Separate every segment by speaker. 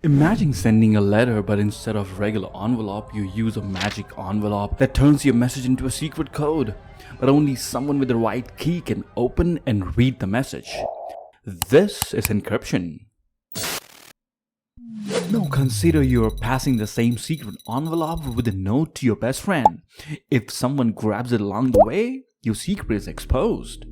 Speaker 1: Imagine sending a letter, but instead of regular envelope, you use a magic envelope that turns your message into a secret code, but only someone with the right key can open and read the message. This is encryption. Now consider you're passing the same secret envelope with a note to your best friend. If someone grabs it along the way, your secret is exposed.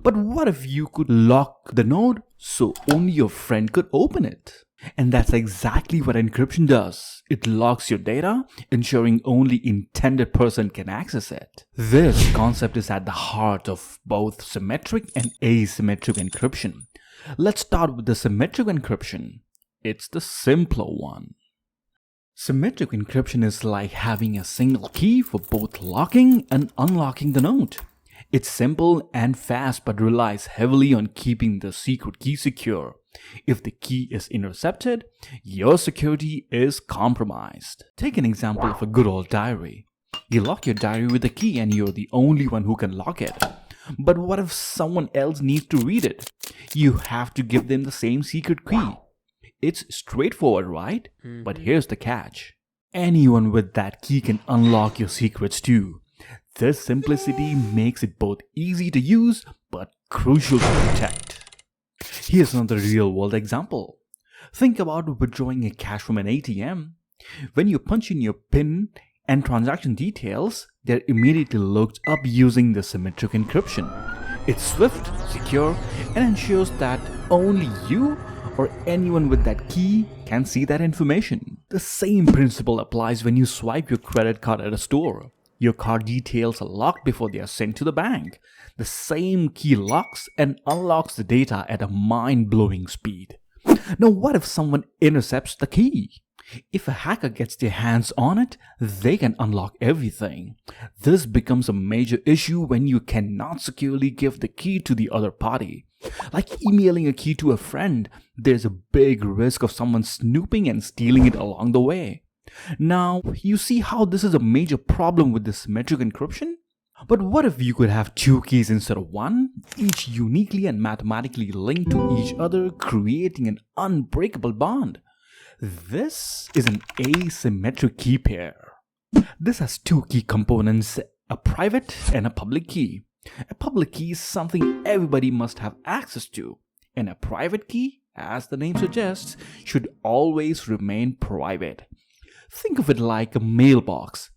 Speaker 1: But what if you could lock the note so only your friend could open it? And that's exactly what encryption does. It locks your data, ensuring only intended person can access it. This concept is at the heart of both symmetric and asymmetric encryption. Let's start with the symmetric encryption. It's the simpler one. Symmetric encryption is like having a single key for both locking and unlocking the note. It's simple and fast but relies heavily on keeping the secret key secure. If the key is intercepted, your security is compromised. Take an example of a good old diary. You lock your diary with a key and you're the only one who can lock it. But what if someone else needs to read it? You have to give them the same secret key. It's straightforward, right? But here's the catch. Anyone with that key can unlock your secrets too. This simplicity makes it both easy to use but crucial to protect. Here's another real-world example. Think about withdrawing a cash from an ATM. When you punch in your PIN and transaction details, they're immediately looked up using the symmetric encryption. It's swift, secure, and ensures that only you or anyone with that key can see that information. The same principle applies when you swipe your credit card at a store. Your card details are locked before they are sent to the bank. The same key locks and unlocks the data at a mind-blowing speed. Now what if someone intercepts the key? If a hacker gets their hands on it, they can unlock everything. This becomes a major issue when you cannot securely give the key to the other party. Like emailing a key to a friend, there's a big risk of someone snooping and stealing it along the way. Now, you see how this is a major problem with the symmetric encryption? But what if you could have two keys instead of one, each uniquely and mathematically linked to each other, creating an unbreakable bond? This is an asymmetric key pair. This has two key components, a private and a public key. A public key is something everybody must have access to, and a private key, as the name suggests, should always remain private. Think of it like a mailbox.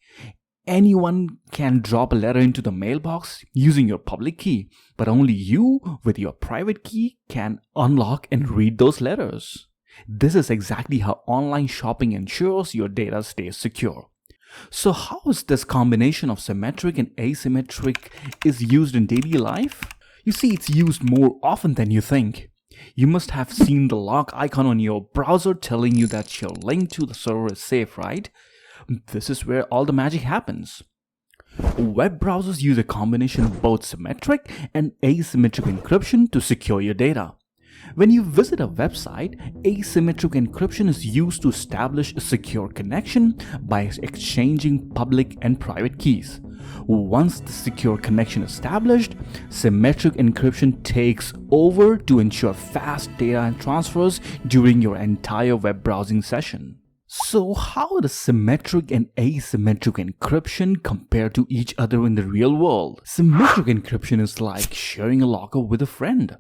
Speaker 1: Anyone can drop a letter into the mailbox using your public key, but only you with your private key can unlock and read those letters. This is exactly how online shopping ensures your data stays secure. So how is this combination of symmetric and asymmetric is used in daily life? You see, it's used more often than you think. You must have seen the lock icon on your browser telling you that your link to the server is safe, right? This is where all the magic happens. Web browsers use a combination of both symmetric and asymmetric encryption to secure your data. When you visit a website, asymmetric encryption is used to establish a secure connection by exchanging public and private keys. Once the secure connection is established, symmetric encryption takes over to ensure fast data transfers during your entire web browsing session. So how does symmetric and asymmetric encryption compare to each other in the real world? Symmetric encryption is like sharing a locker with a friend.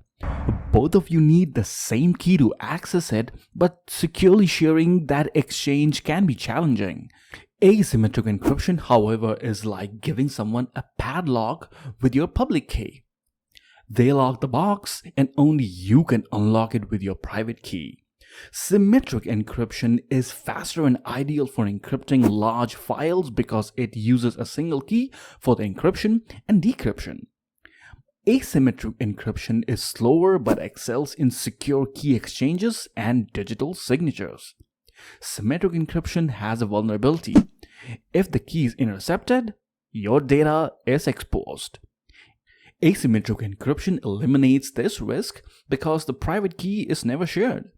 Speaker 1: Both of you need the same key to access it, but securely sharing that exchange can be challenging. Asymmetric encryption, however, is like giving someone a padlock with your public key. They lock the box and only you can unlock it with your private key. Symmetric encryption is faster and ideal for encrypting large files because it uses a single key for the encryption and decryption. Asymmetric encryption is slower but excels in secure key exchanges and digital signatures. Symmetric encryption has a vulnerability. If the key is intercepted, your data is exposed. Asymmetric encryption eliminates this risk because the private key is never shared,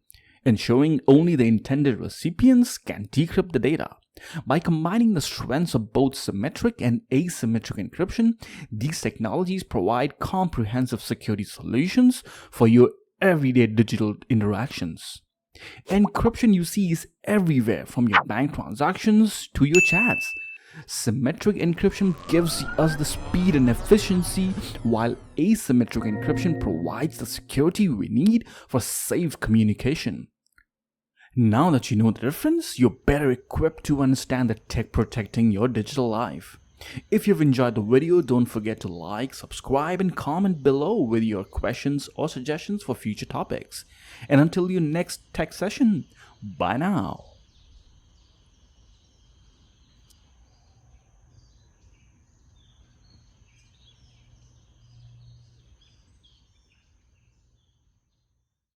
Speaker 1: ensuring only the intended recipients can decrypt the data. By combining the strengths of both symmetric and asymmetric encryption, these technologies provide comprehensive security solutions for your everyday digital interactions. Encryption you see is everywhere, from your bank transactions to your chats. Symmetric encryption gives us the speed and efficiency, while asymmetric encryption provides the security we need for safe communication. Now that you know the difference, you're better equipped to understand the tech protecting your digital life. If you've enjoyed the video, don't forget to like, subscribe, and comment below with your questions or suggestions for future topics. And until your next tech session, bye now.